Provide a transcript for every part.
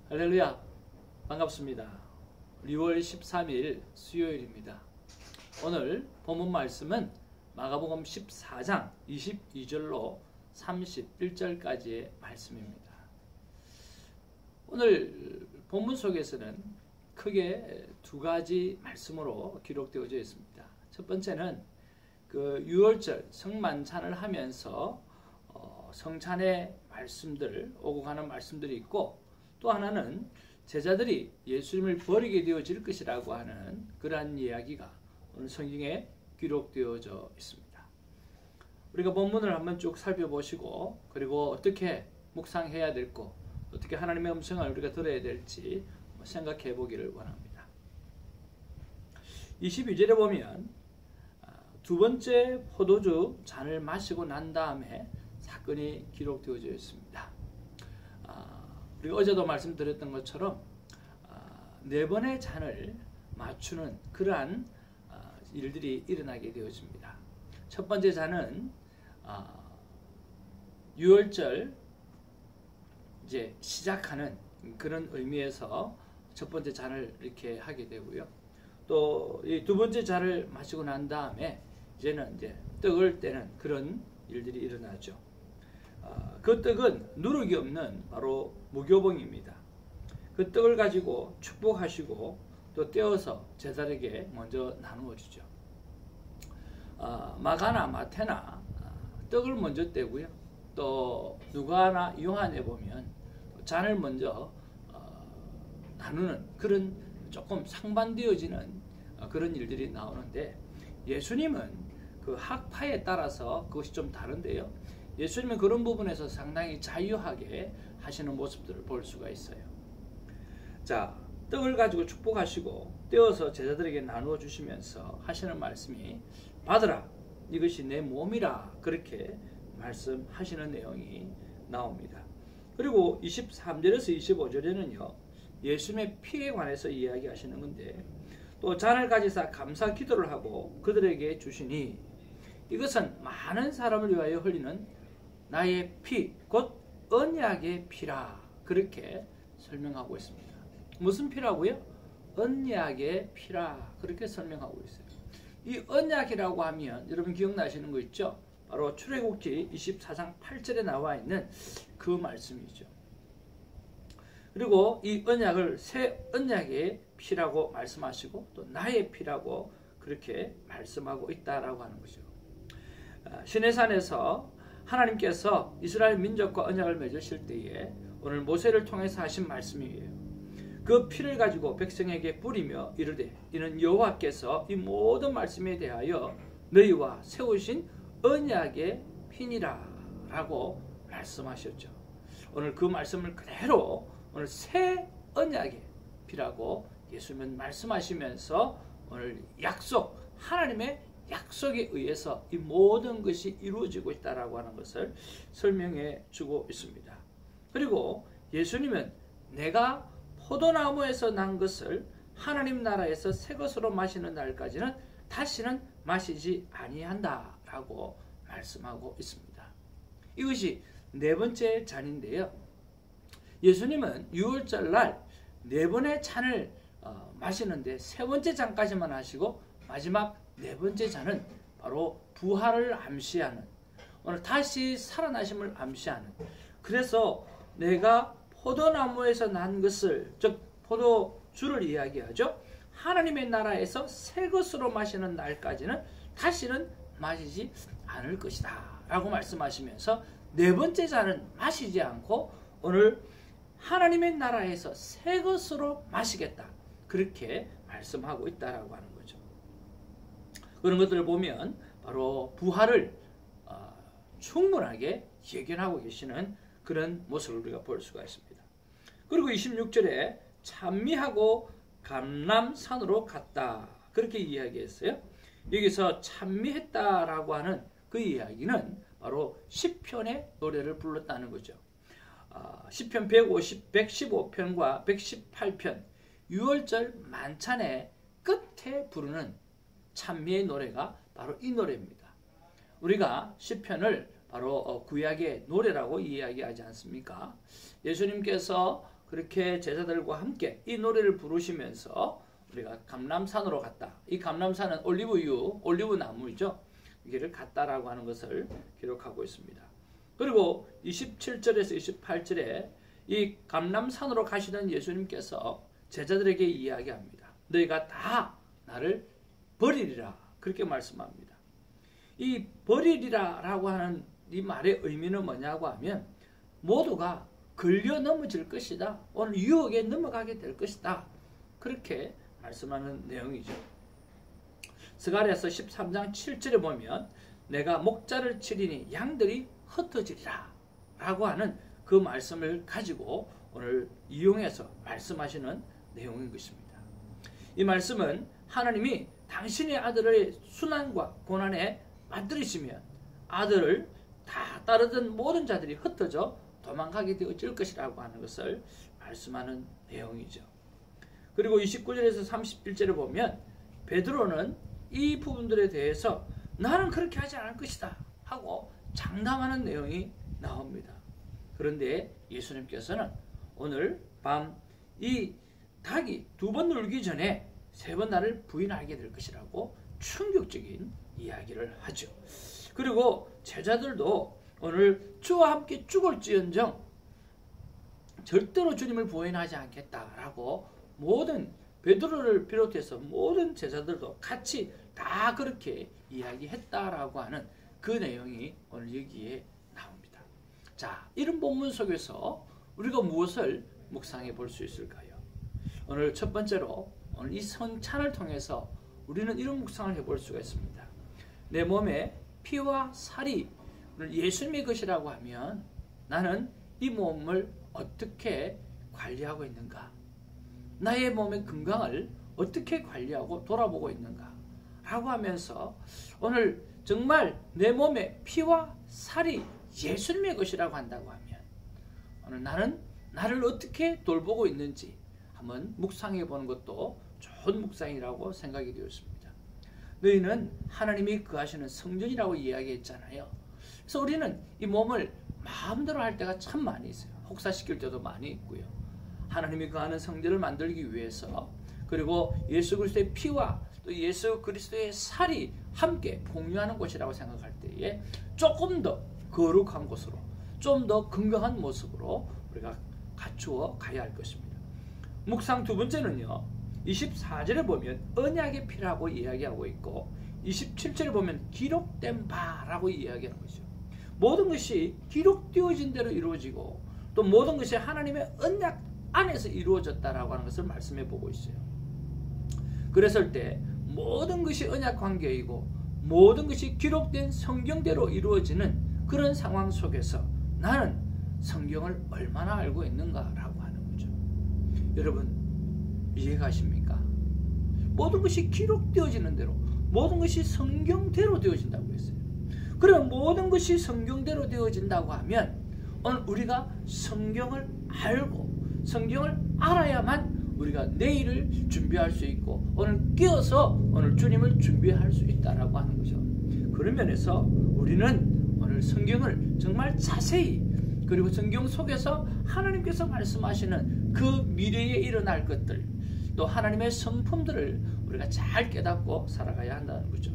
할렐루야, 반갑습니다. 6월 13일 수요일입니다. 오늘 본문 말씀은 마가복음 14장 22절로 31절까지의 말씀입니다. 오늘 본문 속에서는 크게 두 가지 말씀으로 기록되어져 있습니다. 첫 번째는 그 유월절 성만찬을 하면서 성찬의 말씀들, 오고 가는 말씀들이 있고, 또 하나는 제자들이 예수님을 버리게 되어질 것이라고 하는 그러한 이야기가 오늘 성경에 기록되어져 있습니다. 우리가 본문을 한번 쭉 살펴보시고, 그리고 어떻게 묵상해야 될고, 어떻게 하나님의 음성을 우리가 들어야 될지 생각해 보기를 원합니다. 22절에 보면 두 번째 포도주 잔을 마시고 난 다음에 사건이 기록되어져 있습니다. 우리가 어제도 말씀드렸던 것처럼 네 번의 잔을 맞추는 그러한 일들이 일어나게 되어집니다. 첫 번째 잔은 유월절 이제 시작하는 그런 의미에서 첫 번째 잔을 이렇게 하게 되고요. 또 이 두 번째 잔을 마시고 난 다음에 이제는 이제 떡을 떼는 그런 일들이 일어나죠. 그 떡은 누룩이 없는 바로 무교봉입니다. 그 떡을 가지고 축복하시고 또 떼어서 제자에게 먼저 나누어 주죠. 마가나 마태나 떡을 먼저 떼고요. 또 누가나 요한에 보면 잔을 먼저 나누는 그런 조금 상반되어지는 그런 일들이 나오는데, 예수님은 그 학파에 따라서 그것이 좀 다른데요. 예수님은 그런 부분에서 상당히 자유하게 하시는 모습들을 볼 수가 있어요. 자, 떡을 가지고 축복하시고 떼어서 제자들에게 나누어 주시면서 하시는 말씀이 받으라, 이것이 내 몸이라, 그렇게 말씀하시는 내용이 나옵니다. 그리고 23절에서 25절에는요 예수님의 피에 관해서 이야기하시는 건데, 또 잔을 가지사 감사 기도를 하고 그들에게 주시니 이것은 많은 사람을 위하여 흘리는 나의 피, 곧 언약의 피라, 그렇게 설명하고 있습니다. 무슨 피라고요? 언약의 피라, 그렇게 설명하고 있어요. 이 언약이라고 하면 여러분 기억나시는 거 있죠? 바로 출애굽기 24장 8절에 나와 있는 그 말씀이죠. 그리고 이 언약을 새 언약의 피라고 말씀하시고 또 나의 피라고 그렇게 말씀하고 있다라고 하는 거죠. 시내산에서 하나님께서 이스라엘 민족과 언약을 맺으실 때에 오늘 모세를 통해서 하신 말씀이에요. 그 피를 가지고 백성에게 뿌리며 이르되 이는 여호와께서 이 모든 말씀에 대하여 너희와 세우신 언약의 피니라 라고 말씀하셨죠. 오늘 그 말씀을 그대로 오늘 새 언약의 피라고 예수님은 말씀하시면서 오늘 약속, 하나님의 약속에 의해서 이 모든 것이 이루어지고 있다라고 하는 것을 설명해 주고 있습니다. 그리고 예수님은 내가 포도나무에서 난 것을 하나님 나라에서 새 것으로 마시는 날까지는 다시는 마시지 아니한다라고 말씀하고 있습니다. 이것이 네 번째 잔인데요. 예수님은 유월절 날 네 번의 잔을 마시는데 세 번째 잔까지만 하시고 마지막 네 번째 잔은 바로 부활을 암시하는, 오늘 다시 살아나심을 암시하는, 그래서 내가 포도나무에서 난 것을, 즉 포도주를 이야기하죠. 하나님의 나라에서 새 것으로 마시는 날까지는 다시는 마시지 않을 것이다 라고 말씀하시면서 네 번째 잔은 마시지 않고 오늘 하나님의 나라에서 새 것으로 마시겠다, 그렇게 말씀하고 있다라고 하는 거죠. 그런 것들을 보면 바로 부활을 충분하게 예견하고 계시는 그런 모습을 우리가 볼 수가 있습니다. 그리고 26절에 찬미하고 감람산으로 갔다, 그렇게 이야기했어요. 여기서 찬미했다라고 하는 그 이야기는 바로 시편의 노래를 불렀다는 거죠. 시편 115편과 118편 유월절 만찬의 끝에 부르는 찬미의 노래가 바로 이 노래입니다. 우리가 시편을 바로 구약의 노래라고 이야기하지 않습니까? 예수님께서 그렇게 제자들과 함께 이 노래를 부르시면서 우리가 감람산으로 갔다. 이 감람산은 올리브유, 올리브 나무이죠. 여기를 갔다라고 하는 것을 기록하고 있습니다. 그리고 27절에서 28절에 이 감람산으로 가시던 예수님께서 제자들에게 이야기합니다. 너희가 다 나를 버리리라. 그렇게 말씀합니다. 이 버리리라 라고 하는 이 말의 의미는 뭐냐고 하면 모두가 걸려 넘어질 것이다. 오늘 유혹에 넘어가게 될 것이다. 그렇게 말씀하는 내용이죠. 스가랴서 13장 7절에 보면 내가 목자를 치리니 양들이 흩어지리라 라고 하는 그 말씀을 가지고 오늘 이용해서 말씀하시는 내용인 것입니다. 이 말씀은 하나님이 당신의 아들의 순환과 고난에 맞들이시면 아들을 다 따르던 모든 자들이 흩어져 도망가게 되어질 것이라고 하는 것을 말씀하는 내용이죠. 그리고 29절에서 31절에 보면 베드로는 이 부분들에 대해서 나는 그렇게 하지 않을 것이다 하고 장담하는 내용이 나옵니다. 그런데 예수님께서는 오늘 밤 이 닭이 2번 울기 전에 3번 나를 부인하게 될 것이라고 충격적인 이야기를 하죠. 그리고 제자들도 오늘 주와 함께 죽을지언정 절대로 주님을 부인하지 않겠다라고 모든 베드로를 비롯해서 모든 제자들도 같이 다 그렇게 이야기했다라고 하는 그 내용이 오늘 여기에 나옵니다. 자, 이런 본문 속에서 우리가 무엇을 묵상해 볼 수 있을까요? 오늘 첫 번째로 오늘 이 성찬을 통해서 우리는 이런 묵상을 해볼 수가 있습니다. 내 몸에 피와 살이 예수님의 것이라고 하면 나는 이 몸을 어떻게 관리하고 있는가? 나의 몸의 건강을 어떻게 관리하고 돌아보고 있는가? 라고 하면서 오늘 정말 내 몸에 피와 살이 예수님의 것이라고 한다고 하면 오늘 나는 나를 어떻게 돌보고 있는지 한번 묵상해 보는 것도 좋은 묵상이라고 생각이 되었습니다. 너희는 하나님이 거하시는 성전이라고 이야기했잖아요. 그래서 우리는 이 몸을 마음대로 할 때가 참 많이 있어요. 혹사시킬 때도 많이 있고요. 하나님이 거하는 성전을 만들기 위해서 그리고 예수 그리스도의 피와 또 예수 그리스도의 살이 함께 공유하는 곳이라고 생각할 때에 조금 더 거룩한 곳으로 좀 더 건강한 모습으로 우리가 갖추어 가야 할 것입니다. 묵상 두 번째는요. 24절에 보면 언약의 피라고 이야기하고 있고 27절에 보면 기록된 바라고 이야기하는 거죠. 모든 것이 기록되어진 대로 이루어지고 또 모든 것이 하나님의 언약 안에서 이루어졌다라고 하는 것을 말씀해 보고 있어요. 그랬을 때 모든 것이 언약 관계이고 모든 것이 기록된 성경대로 이루어지는 그런 상황 속에서 나는 성경을 얼마나 알고 있는가라고 하는 거죠. 여러분 이해가십니까? 모든 것이 기록되어지는 대로 모든 것이 성경대로 되어진다고 했어요. 그럼 모든 것이 성경대로 되어진다고 하면 오늘 우리가 성경을 알고 성경을 알아야만 우리가 내일을 준비할 수 있고 오늘 깨어서 오늘 주님을 준비할 수 있다라고 하는 거죠. 그런 면에서 우리는 오늘 성경을 정말 자세히 그리고 성경 속에서 하나님께서 말씀하시는 그 미래에 일어날 것들 또 하나님의 성품들을 우리가 잘 깨닫고 살아가야 한다는 거죠.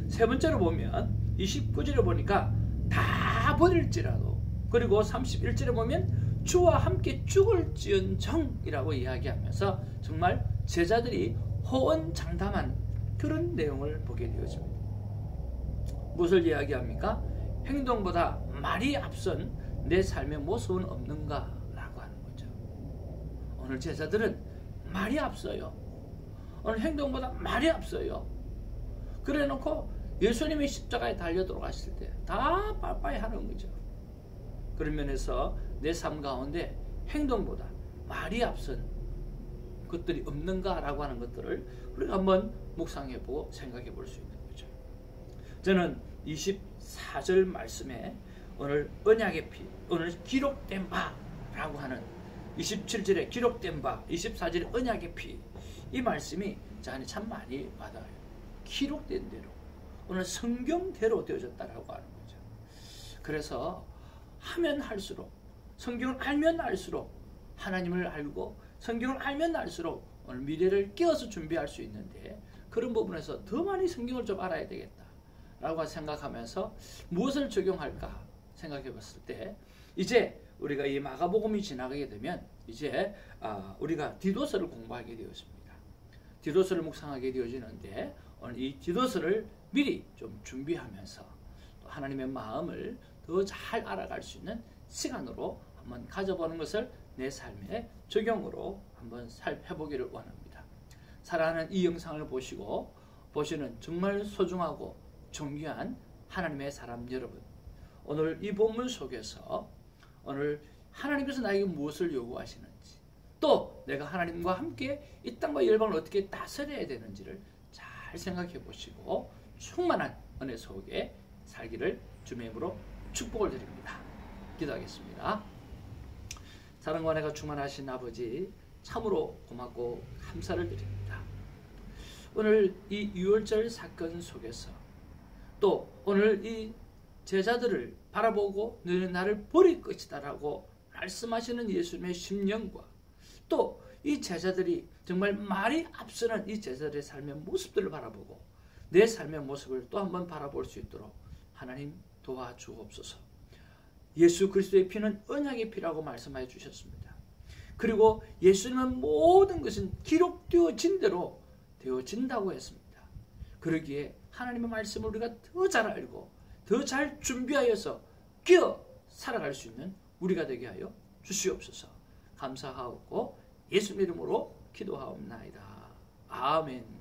세 번째로 보면 29절에 보니까 다 버릴지라도 그리고 31절에 보면 주와 함께 죽을지언정이라고 이야기하면서 정말 제자들이 호언장담한 그런 내용을 보게 되어집니다. 무엇을 이야기합니까? 행동보다 말이 앞선 내 삶의 모습은 없는가? 라고 하는 거죠. 오늘 제자들은 말이 앞서요. 오늘 행동보다 말이 앞서요. 그래 놓고 예수님이 십자가에 달려 들어가실 때 다 빠빠이 하는 거죠. 그런 면에서 내 삶 가운데 행동보다 말이 앞선 것들이 없는가라고 하는 것들을 우리가 한번 묵상해보고 생각해 볼 수 있는 거죠. 저는 24절 말씀에 오늘 언약의 피, 오늘 기록된 바라고 하는 27절에 기록된 바, 24절에 언약의 피, 이 말씀이 저 안에 참 많이 와닿아요. 기록된 대로, 오늘 성경대로 되어졌다라고 하는 거죠. 그래서 하면 할수록, 성경을 알면 알수록 하나님을 알고 성경을 알면 알수록 오늘 미래를 끼워서 준비할 수 있는데, 그런 부분에서 더 많이 성경을 좀 알아야 되겠다라고 생각하면서 무엇을 적용할까 생각해 봤을 때, 이제 우리가 이 마가복음이 지나가게 되면 이제 우리가 디도서를 공부하게 되었습니다. 디도서를 묵상하게 되어지는데, 오늘 이 디도서를 미리 좀 준비하면서 또 하나님의 마음을 더 잘 알아갈 수 있는 시간으로 한번 가져보는 것을 내 삶의 적용으로 한번 해보기를 원합니다. 사랑하는 이 영상을 보시는 정말 소중하고 존귀한 하나님의 사람 여러분, 오늘 이 본문 속에서 오늘 하나님께서 나에게 무엇을 요구하시는지, 또 내가 하나님과 함께 이 땅과 열방을 어떻게 다스려야 되는지를 잘 생각해 보시고 충만한 은혜 속에 살기를 주님의 이름으로 축복을 드립니다. 기도하겠습니다. 사랑과 은혜가 충만하신 아버지, 참으로 고맙고 감사를 드립니다. 오늘 이 유월절 사건 속에서 또 오늘 이 제자들을 바라보고 너희는 나를 버릴 것이다 라고 말씀하시는 예수님의 심령과, 또 이 제자들이 정말 말이 앞서는 이 제자들의 삶의 모습들을 바라보고 내 삶의 모습을 또 한번 바라볼 수 있도록 하나님 도와주옵소서. 예수 그리스도의 피는 언약의 피라고 말씀하여 주셨습니다. 그리고 예수님은 모든 것은 기록되어진 대로 되어진다고 했습니다. 그러기에 하나님의 말씀을 우리가 더 잘 알고 더 잘 준비하여서 끼어 살아갈 수 있는 우리가 되게 하여 주시옵소서. 감사하고 예수님 이름으로 기도하옵나이다. 아멘.